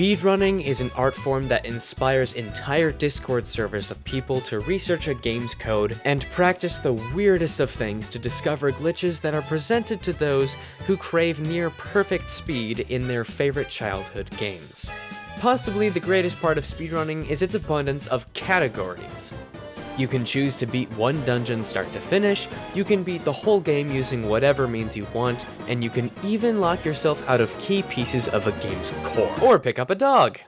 Speedrunning is an art form that inspires entire Discord servers of people to research a game's code and practice the weirdest of things to discover glitches that are presented to those who crave near-perfect speed in their favorite childhood games. Possibly the greatest part of speedrunning is its abundance of categories. You can choose to beat one dungeon start to finish, you can beat the whole game using whatever means you want, and you can even lock yourself out of key pieces of a game's core. Or pick up a dog!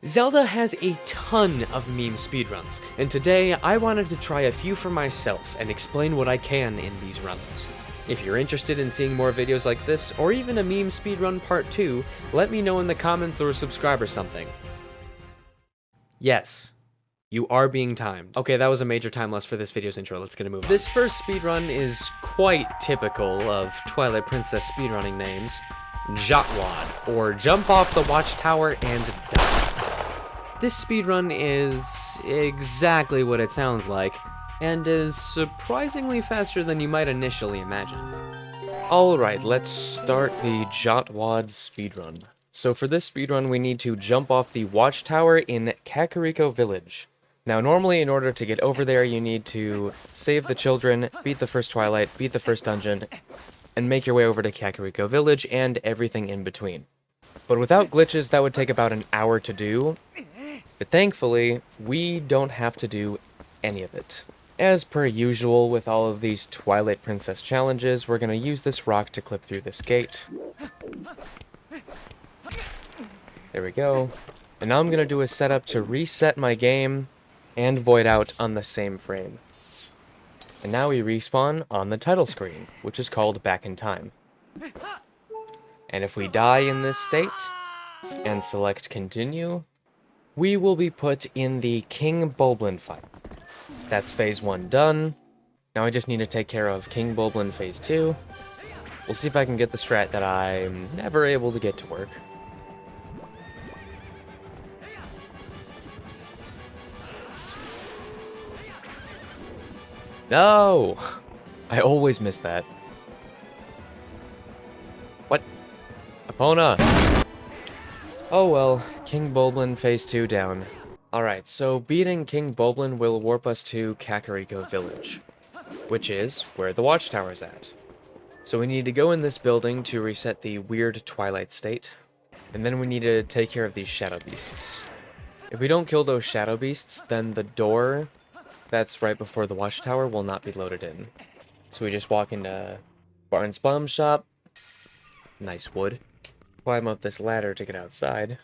Zelda has a ton of meme speedruns, and today I wanted to try a few for myself and explain what I can in these runs. If you're interested in seeing more videos like this, or even a meme speedrun part 2, let me know in the comments or subscribe or something. Yes. You are being timed. Okay, that was a major time loss for this video's intro. Let's get a move on. This first speedrun is quite typical of Twilight Princess speedrunning names. JotWaD, or Jump Off the Watchtower and Die. This speedrun is exactly what it sounds like, and is surprisingly faster than you might initially imagine. Alright, let's start the JotWaD speedrun. So for this speedrun, we need to jump off the watchtower in Kakariko Village. Now, normally, in order to get over there, you need to save the children, beat the first Twilight, beat the first dungeon, and make your way over to Kakariko Village and everything in between. But without glitches, that would take about an hour to do. But thankfully, we don't have to do any of it. As per usual with all of these Twilight Princess challenges, we're going to use this rock to clip through this gate. There we go. And now I'm going to do a setup to reset my game and void out on the same frame. And now we respawn on the title screen, which is called Back in Time. And if we die in this state, and select Continue, we will be put in the King Bulblin fight. That's phase 1 done. Now I just need to take care of King Bulblin phase 2. We'll see if I can get the strat that I'm never able to get to work. No! I always miss that. What? Epona! Oh well, King Bulblin phase 2 down. Alright, so beating King Bulblin will warp us to Kakariko Village, which is where the watchtower's at. So we need to go in this building to reset the weird Twilight state, and then we need to take care of these shadow beasts. If we don't kill those shadow beasts, then the door that's right before the watchtower will not be loaded in. So we just walk into Barnes Bomb Shop, nice wood, climb up this ladder to get outside,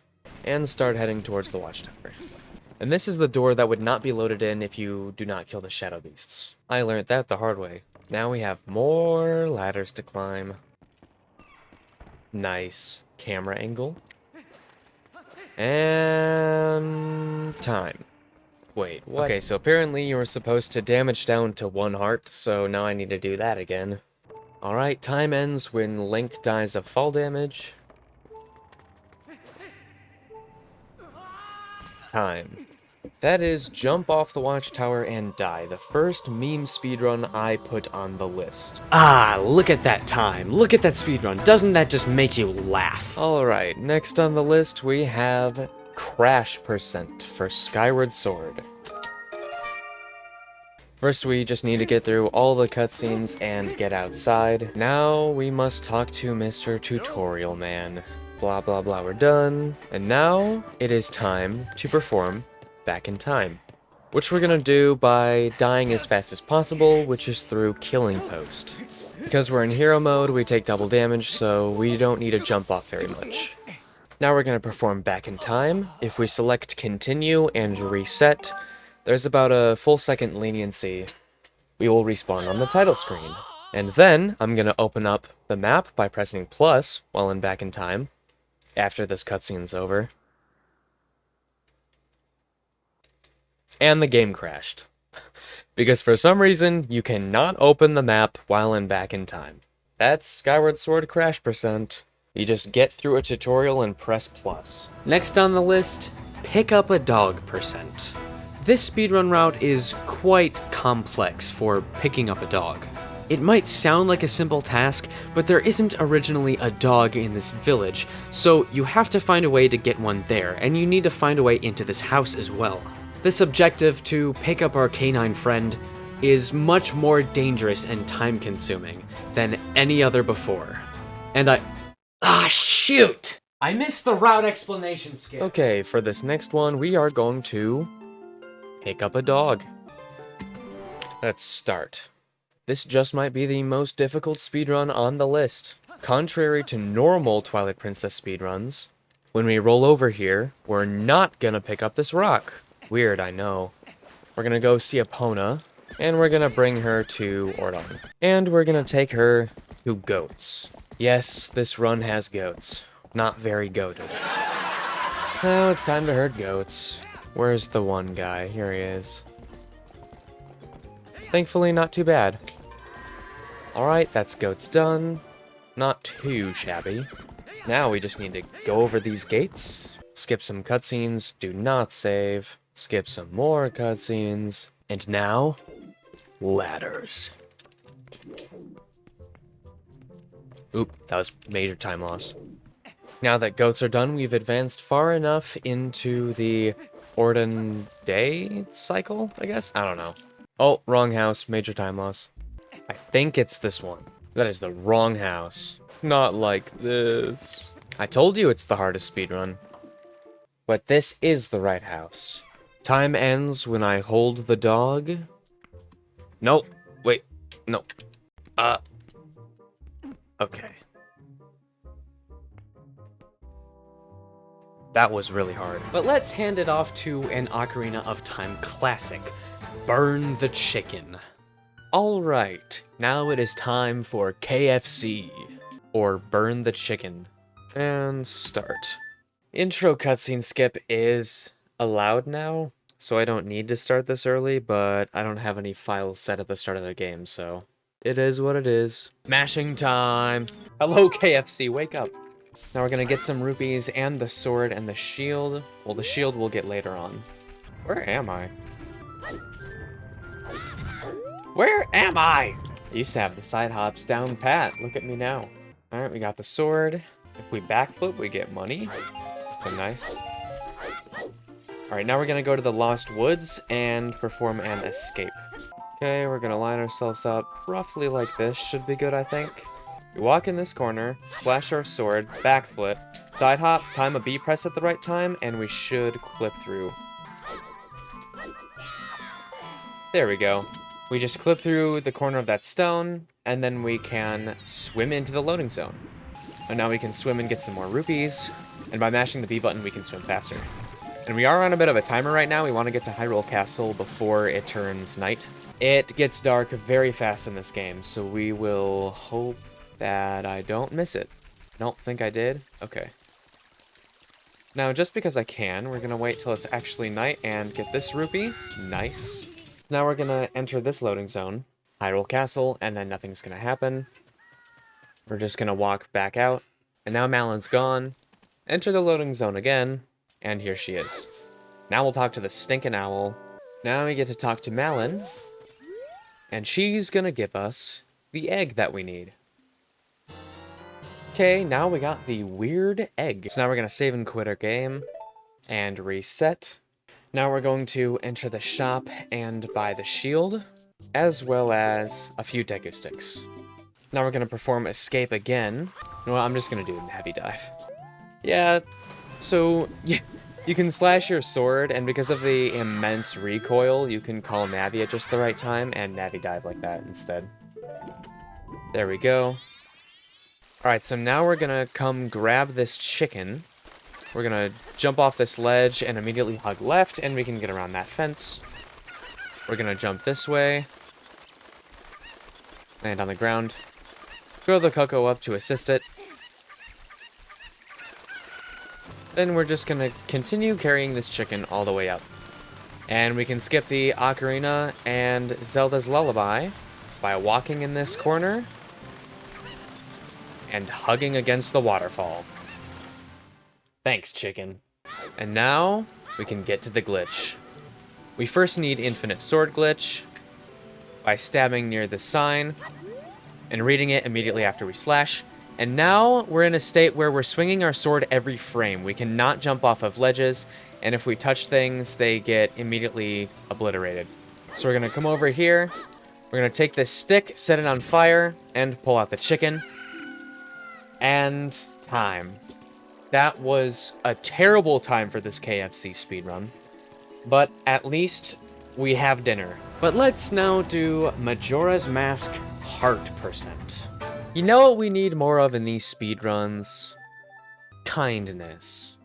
and start heading towards the watchtower. And this is the door that would not be loaded in if you do not kill the shadow beasts. I learned that the hard way. Now we have more ladders to climb. Nice camera angle. And time. Wait, what? Okay, so apparently you were supposed to damage down to 1 heart, so now I need to do that again. Alright, time ends when Link dies of fall damage. Time. That is jump off the watchtower and die, the first meme speedrun I put on the list. Ah, look at that time. Look at that speedrun. Doesn't that just make you laugh? Alright, next on the list we have Crash % for Skyward Sword. First we just need to get through all the cutscenes and get outside. Now we must talk to Mr. Tutorial Man. Blah blah blah, we're done. And now it is time to perform Back in Time, which we're gonna do by dying as fast as possible, which is through Killing Post. Because we're in hero mode, we take double damage, so we don't need to jump off very much. Now we're gonna perform Back in Time. If we select Continue and Reset, there's about a full second leniency. We will respawn on the title screen. And then I'm gonna open up the map by pressing plus while in Back in Time, after this cutscene's over. And the game crashed. Because for some reason, you cannot open the map while in Back in Time. That's Skyward Sword Crash %. You just get through a tutorial and press plus. Next on the list, pick up a dog %. This speedrun route is quite complex for picking up a dog. It might sound like a simple task, but there isn't originally a dog in this village, so you have to find a way to get one there, and you need to find a way into this house as well. This objective to pick up our canine friend is much more dangerous and time-consuming than any other before. And shoot! I missed the route explanation skip. Okay, for this next one, we are going to pick up a dog. Let's start. This just might be the most difficult speedrun on the list. Contrary to normal Twilight Princess speedruns, when we roll over here, we're not gonna pick up this rock. Weird, I know. We're gonna go see Epona, and we're gonna bring her to Ordon. And we're gonna take her to goats. Yes, this run has goats. Not very goated. Now it's time to herd goats. Where's the one guy? Here he is. Thankfully, not too bad. Alright, that's goats done. Not too shabby. Now we just need to go over these gates, skip some cutscenes, do not save, skip some more cutscenes, and now, ladders. Oop, that was major time loss. Now that goats are done, we've advanced far enough into the Ordon day cycle, I guess? I don't know. Oh, wrong house, major time loss. I think it's this one. That is the wrong house. Not like this. I told you it's the hardest speedrun. But this is the right house. Time ends when I hold the dog. Nope. Wait. No. Okay. That was really hard. But let's hand it off to an Ocarina of Time classic. Burn the chicken. Alright, now it is time for KFC. Or burn the chicken. And start. Intro cutscene skip is allowed now, so I don't need to start this early, but I don't have any files set at the start of the game, so it is what it is. Mashing time! Hello KFC, wake up! Now we're gonna get some rupees and the sword and the shield. Well, the shield we'll get later on. Where am I? Where am I? I used to have the side hops down pat. Look at me now. Alright, we got the sword. If we backflip, we get money. So nice. Alright, now we're gonna go to the Lost Woods and perform an escape. Okay, we're gonna line ourselves up roughly like this. Should be good, I think. We walk in this corner, slash our sword, backflip, side hop, time a B press at the right time, and we should clip through. There we go. We just clip through the corner of that stone, and then we can swim into the loading zone. And now we can swim and get some more rupees, and by mashing the B button, we can swim faster. And we are on a bit of a timer right now. We want to get to Hyrule Castle before it turns night. It gets dark very fast in this game, so we will hope that I don't miss it. Don't think I did? Okay. Now, just because I can, we're going to wait till it's actually night and get this rupee. Nice. Now we're going to enter this loading zone, Hyrule Castle, and then nothing's going to happen. We're just going to walk back out. And now Malon's gone. Enter the loading zone again, and here she is. Now we'll talk to the stinking owl. Now we get to talk to Malon, and she's going to give us the egg that we need. Okay, now we got the weird egg. So now we're going to save and quit our game and reset. Now we're going to enter the shop and buy the shield, as well as a few Deku Sticks. Now we're going to perform escape again. Well, I'm just going to do a heavy dive. Yeah, so yeah, you can slash your sword, and because of the immense recoil, you can call Navi at just the right time and Navi dive like that instead. There we go. Alright, so now we're gonna come grab this chicken. We're gonna jump off this ledge and immediately hug left, and we can get around that fence. We're gonna jump this way. Land on the ground. Throw the Coco up to assist it. Then we're just gonna continue carrying this chicken all the way up. And we can skip the Ocarina and Zelda's Lullaby by walking in this corner and hugging against the waterfall. Thanks, chicken. And now, we can get to the glitch. We first need infinite sword glitch by stabbing near the sign, and reading it immediately after we slash. And now we're in a state where we're swinging our sword every frame. We cannot jump off of ledges, and if we touch things, they get immediately obliterated. So we're gonna come over here, we're gonna take this stick, set it on fire, and pull out the chicken. And time. That was a terrible time for this KFC speedrun, but at least we have dinner. But let's now do Majora's Mask heart percent. You know what we need more of in these speedruns? Kindness.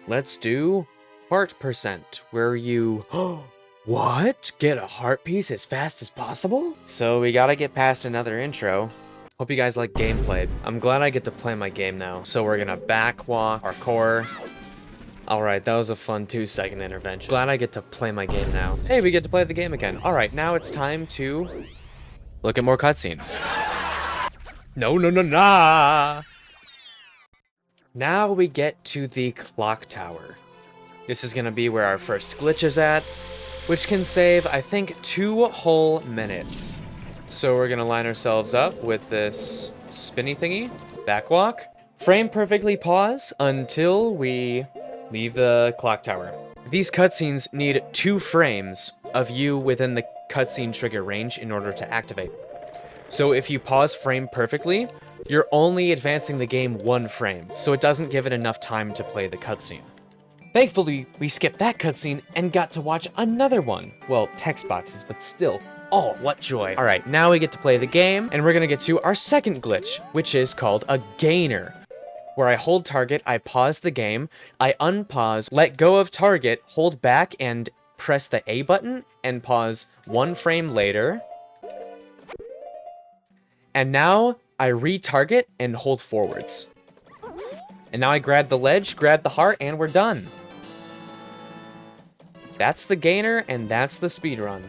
Let's do heart percent, where you, what? Get a heart piece as fast as possible? So we gotta get past another intro. Hope you guys like gameplay. I'm glad I get to play my game now. So we're gonna back walk our core. Alright, that was a fun 2-second intervention. Glad I get to play my game now. Hey, we get to play the game again. Alright, now it's time to look at more cutscenes. No. Now we get to the clock tower. This is gonna be where our first glitch is at, which can save, I think, 2 whole minutes. So we're gonna line ourselves up with this spinny thingy, backwalk, frame perfectly pause until we leave the clock tower. These cutscenes need 2 frames of you within the cutscene trigger range in order to activate. So if you pause frame perfectly, you're only advancing the game 1 frame, so it doesn't give it enough time to play the cutscene. Thankfully, we skipped that cutscene and got to watch another one. Well, text boxes, but still. Oh, what joy. All right, now we get to play the game, and we're gonna get to our second glitch, which is called a gainer, where I hold target, I pause the game, I unpause, let go of target, hold back, and press the A button, and pause 1 frame later. And now I retarget and hold forwards. And now I grab the ledge, grab the heart, and we're done. That's the gainer, and that's the speedrun.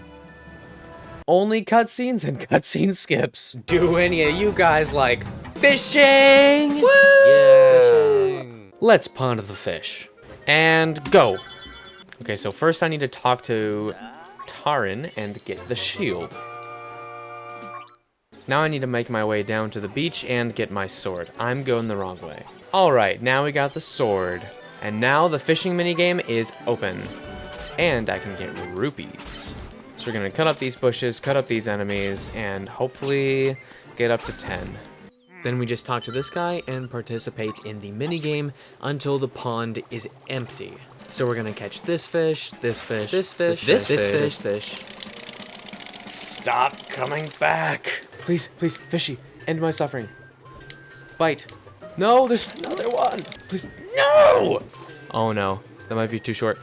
Only cutscenes and cutscene skips. Do any of you guys like fishing? Woo! Yeah. Fishing. Let's pond the fish. And go. Okay, so first I need to talk to Tarin and get the shield. Now I need to make my way down to the beach and get my sword. I'm going the wrong way. Alright, now we got the sword. And now the fishing minigame is open. And I can get rupees. So we're gonna cut up these bushes, cut up these enemies, and hopefully get up to 10. Then we just talk to this guy and participate in the minigame until the pond is empty. So we're gonna catch this fish, this fish, this fish, this fish. Stop coming back. Please, please, fishy, end my suffering. Bite. No, there's another one. Please, no! Oh no, that might be too short.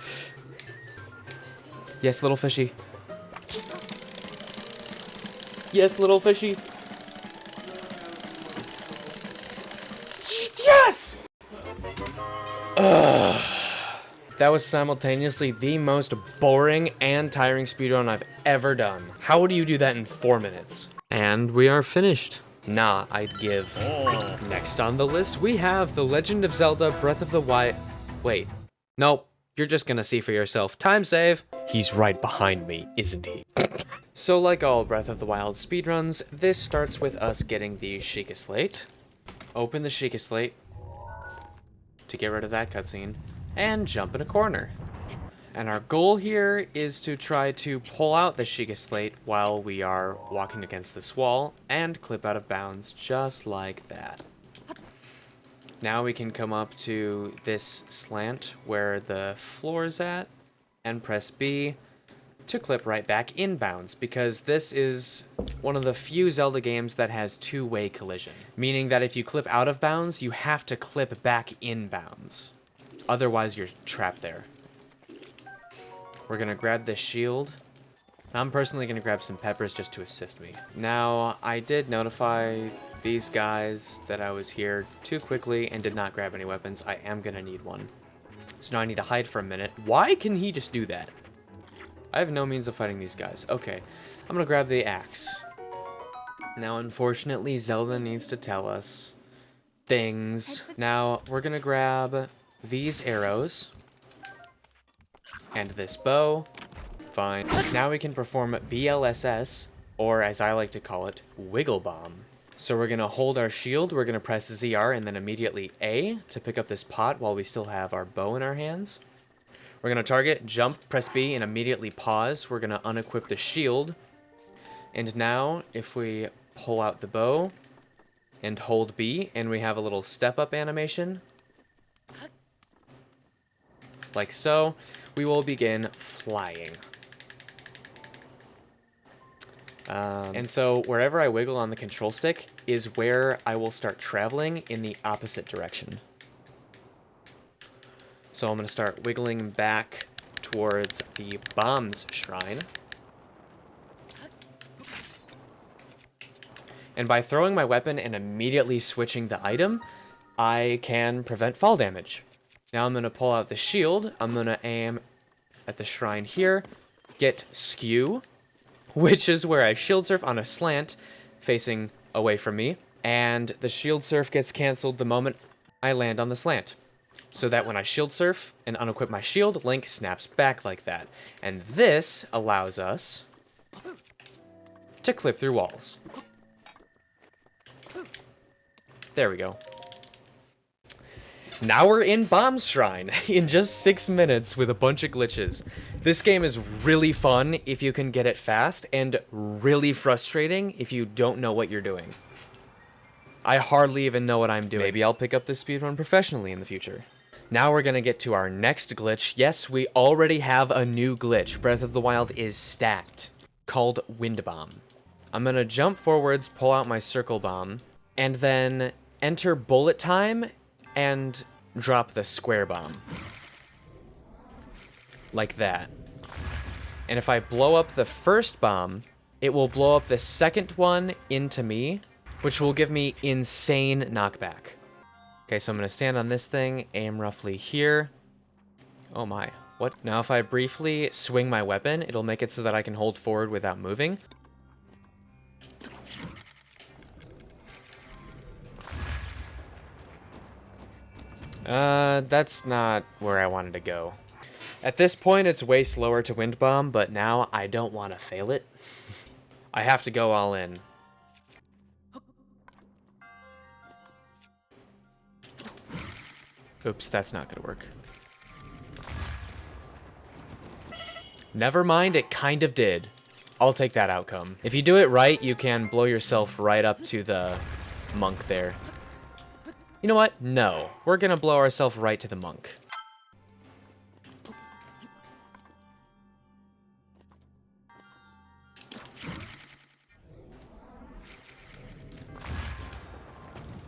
Yes, little fishy. Yes, little fishy. Yes! Ugh. That was simultaneously the most boring and tiring speedrun I've ever done. How do you do that in 4 minutes? And we are finished. Nah, I'd give. Next on the list, we have The Legend of Zelda Breath of the Wild. Wait. Nope. You're just gonna see for yourself. Time save. He's right behind me, isn't he? So like all Breath of the Wild speedruns, this starts with us getting the Sheikah Slate. Open the Sheikah Slate to get rid of that cutscene, and jump in a corner. And our goal here is to try to pull out the Sheikah Slate while we are walking against this wall, and clip out of bounds just like that. Now we can come up to this slant where the floor is at, and press B to clip right back in bounds, because this is one of the few Zelda games that has 2-way collision, meaning that if you clip out of bounds, you have to clip back in bounds. Otherwise, you're trapped there. We're gonna grab this shield. I'm personally gonna grab some peppers just to assist me. Now, I did notify these guys that I was here too quickly and did not grab any weapons. I am gonna need one. So now I need to hide for a minute. Why can he just do that? I have no means of fighting these guys. Okay, I'm gonna grab the axe. Now, unfortunately, Zelda needs to tell us things. Now, we're gonna grab these arrows and this bow. Fine. Now we can perform BLSS, or as I like to call it, wiggle bomb. So we're gonna hold our shield, we're gonna press ZR and then immediately A to pick up this pot while we still have our bow in our hands. We're gonna target, jump, press B, and immediately pause. We're gonna unequip the shield. And now, if we pull out the bow and hold B, and we have a little step-up animation, like so, we will begin flying. And so wherever I wiggle on the control stick is where I will start traveling in the opposite direction. So I'm going to start wiggling back towards the bombs shrine. And by throwing my weapon and immediately switching the item, I can prevent fall damage. Now I'm going to pull out the shield. I'm going to aim at the shrine here, get skew, which is where I shield surf on a slant facing away from me, and the shield surf gets canceled the moment I land on the slant. So that when I shield surf and unequip my shield, Link snaps back like that. And this allows us to clip through walls. There we go. Now we're in Bomb Shrine in just 6 minutes with a bunch of glitches. This game is really fun if you can get it fast, and really frustrating if you don't know what you're doing. I hardly even know what I'm doing. Maybe I'll pick up this speedrun professionally in the future. Now we're gonna get to our next glitch. Yes, we already have a new glitch. Breath of the Wild is stacked, called Wind Bomb. I'm gonna jump forwards, pull out my circle bomb, and then enter bullet time and drop the square bomb. Like that. And if I blow up the first bomb, it will blow up the second one into me, which will give me insane knockback. Okay, so I'm gonna stand on this thing, aim roughly here. Oh my, what? Now if I briefly swing my weapon, it'll make it so that I can hold forward without moving. That's not where I wanted to go. At this point, it's way slower to wind bomb, but now I don't want to fail it. I have to go all in. Oops, that's not gonna work. Never mind, it kind of did. I'll take that outcome. If you do it right, you can blow yourself right up to the monk there. You know what? No. We're gonna blow ourselves right to the monk.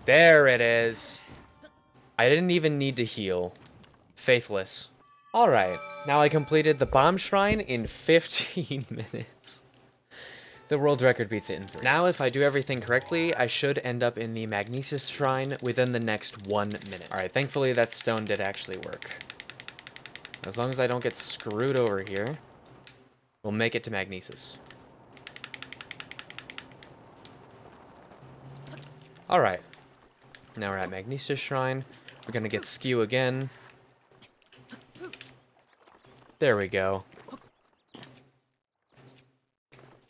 There it is. I didn't even need to heal. Faithless. Alright, now I completed the bomb shrine in 15 minutes. The world record beats it in 3. Now, if I do everything correctly, I should end up in the Magnesis Shrine within the next 1 minute. Alright, thankfully that stone did actually work. As long as I don't get screwed over here, we'll make it to Magnesis. Alright. Now we're at Magnesis Shrine. We're gonna get skew again. There we go.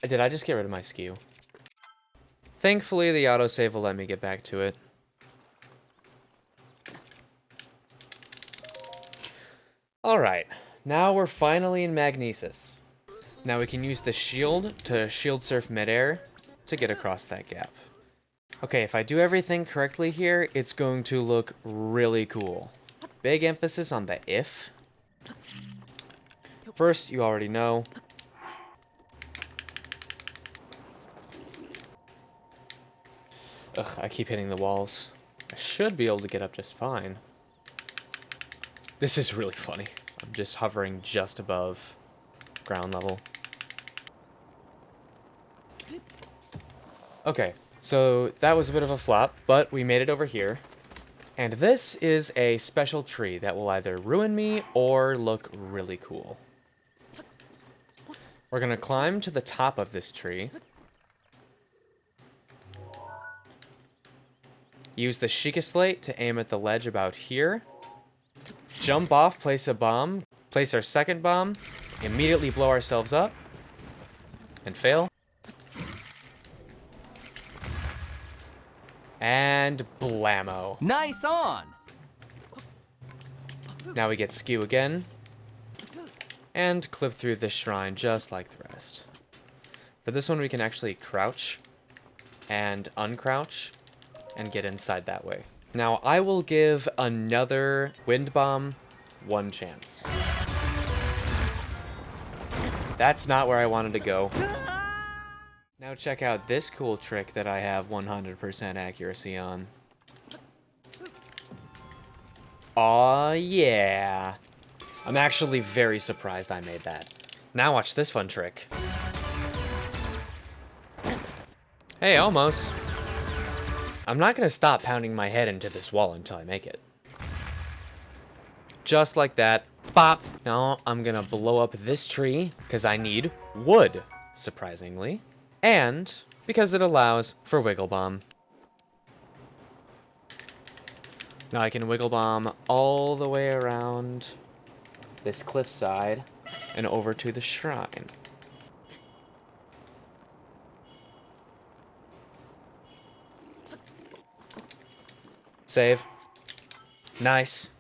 Did I just get rid of my skew? Thankfully, the autosave will let me get back to it. Alright, now we're finally in Magnesis. Now we can use the shield to shield surf midair to get across that gap. Okay, if I do everything correctly here, it's going to look really cool. Big emphasis on the if. First, you already know. Ugh, I keep hitting the walls. I should be able to get up just fine. This is really funny. I'm just hovering just above ground level. Okay, so that was a bit of a flop, but we made it over here. And this is a special tree that will either ruin me or look really cool. We're gonna climb to the top of this tree. Use the Sheikah Slate to aim at the ledge about here. Jump off, place a bomb, place our second bomb, immediately blow ourselves up, and fail. And blammo. Nice on! Now we get skew again. And clip through this shrine just like the rest. For this one, we can actually crouch and uncrouch and get inside that way. Now, I will give another wind bomb one chance. That's not where I wanted to go. Now check out this cool trick that I have 100% accuracy on. Aw, yeah. I'm actually very surprised I made that. Now watch this fun trick. Hey, almost. I'm not gonna stop pounding my head into this wall until I make it. Just like that. Bop! Now I'm gonna blow up this tree, because I need wood, surprisingly. And because it allows for wiggle bomb. Now I can wiggle bomb all the way around this cliffside and over to the shrine. Save. Nice.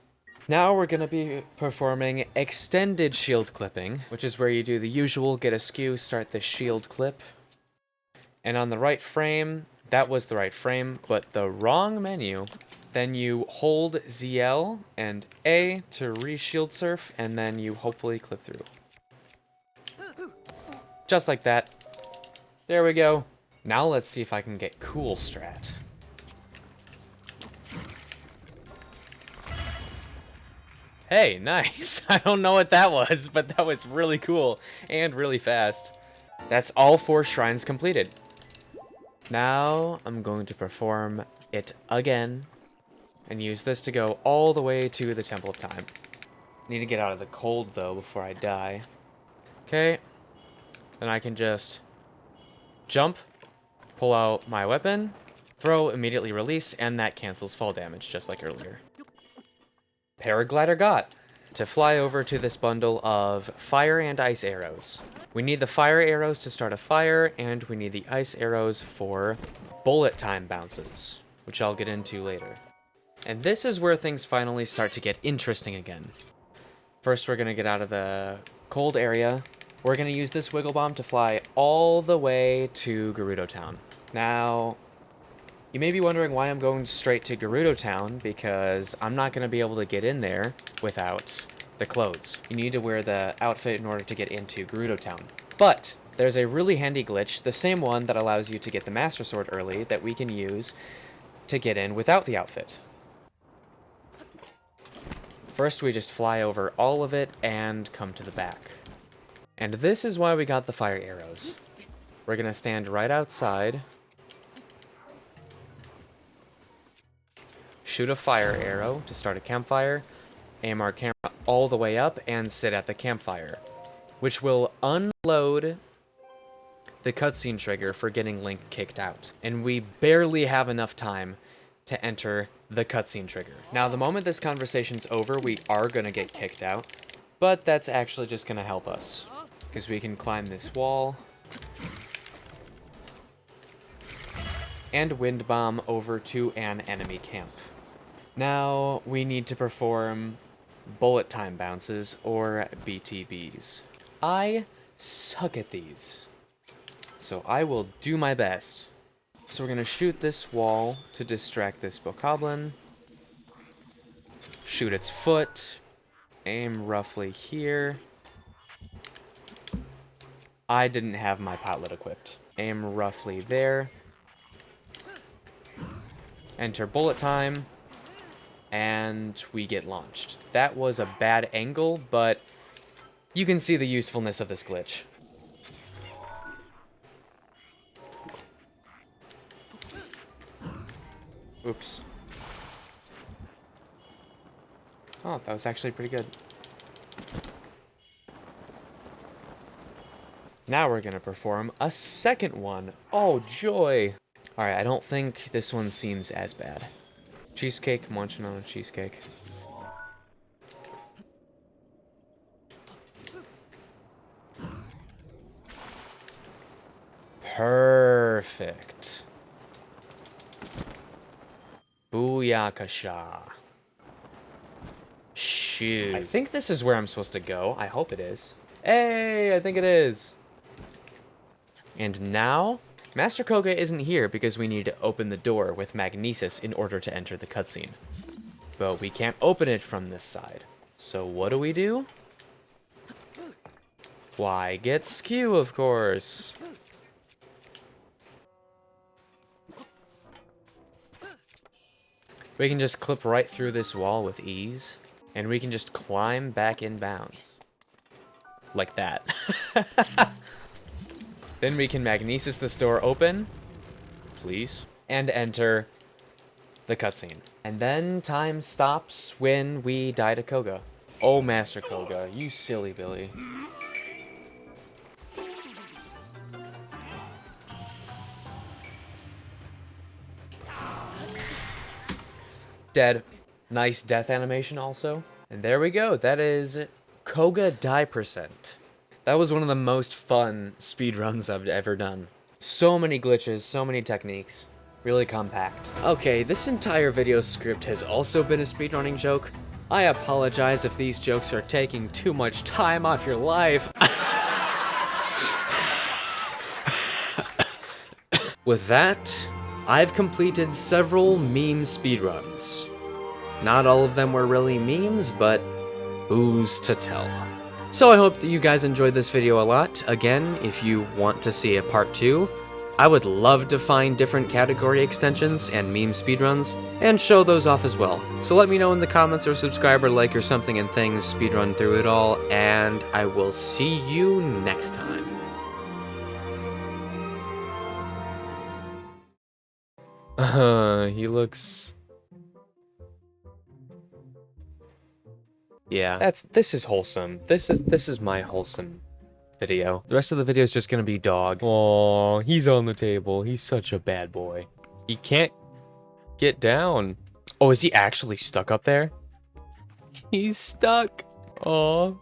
Now we're going to be performing extended shield clipping, which is where you do the usual get a skew, start the shield clip. And on the right frame, that was the right frame, but the wrong menu. Then you hold ZL and A to re-shield surf, and then you hopefully clip through. Just like that. There we go. Now let's see if I can get cool strat. Hey, nice. I don't know what that was, but that was really cool and really fast. That's all 4 shrines completed. Now I'm going to perform it again and use this to go all the way to the Temple of Time. Need to get out of the cold though before I die. Okay. Then I can just jump, pull out my weapon, throw, immediately release, and that cancels fall damage just like earlier. Paraglider got to fly over to this bundle of fire and ice arrows. We need the fire arrows to start a fire, and we need the ice arrows for bullet time bounces, which I'll get into later. And this is where things finally start to get interesting again. First, we're going to get out of the cold area. We're going to use this wiggle bomb to fly all the way to Gerudo Town. Now, you may be wondering why I'm going straight to Gerudo Town, because I'm not going to be able to get in there without the clothes. You need to wear the outfit in order to get into Gerudo Town. But there's a really handy glitch, the same one that allows you to get the Master Sword early, that we can use to get in without the outfit. First, we just fly over all of it and come to the back. And this is why we got the fire arrows. We're going to stand right outside, shoot a fire arrow to start a campfire, aim our camera all the way up, and sit at the campfire, which will unload the cutscene trigger for getting Link kicked out. And we barely have enough time to enter the cutscene trigger. Now, the moment this conversation's over, we are going to get kicked out, but that's actually just going to help us, because we can climb this wall and wind bomb over to an enemy camp. Now, we need to perform bullet time bounces, or BTBs. I suck at these, so I will do my best. So we're going to shoot this wall to distract this bokoblin, shoot its foot, aim roughly here. I didn't have my potlet equipped. Aim roughly there. Enter bullet time. And we get launched. That was a bad angle, but you can see the usefulness of this glitch. Oops. Oh, that was actually pretty good. Now we're gonna perform a second one. Oh, joy! Alright, I don't think this one seems as bad. Cheesecake, I'm munching on a cheesecake. Perfect. Booyakasha. Shoot. I think this is where I'm supposed to go. I hope it is. Hey, I think it is. And now, Master Kohga isn't here because we need to open the door with magnesis in order to enter the cutscene. But we can't open it from this side. So what do? Why, get skew, of course. We can just clip right through this wall with ease, and we can just climb back in bounds. Like that. Then we can magnesis this door open, please, and enter the cutscene. And then time stops when we die to Kohga. Oh, Master Kohga, you silly Billy. Dead. Nice death animation also. And there we go. That is Kohga die percent. That was one of the most fun speedruns I've ever done. So many glitches, so many techniques. Really compact. Okay, this entire video script has also been a speedrunning joke. I apologize if these jokes are taking too much time off your life. With that, I've completed several meme speedruns. Not all of them were really memes, but who's to tell? So I hope that you guys enjoyed this video a lot. Again, if you want to see a part 2, I would love to find different category extensions and meme speedruns, and show those off as well. So let me know in the comments or subscribe or like or something and things, speedrun through it all, and I will see you next time. He looks... Yeah, this is wholesome. This is my wholesome video. The rest of the video is just gonna be dog. Oh, he's on the table. He's such a bad boy. He can't get down. Oh, is he actually stuck up there? He's stuck. Oh.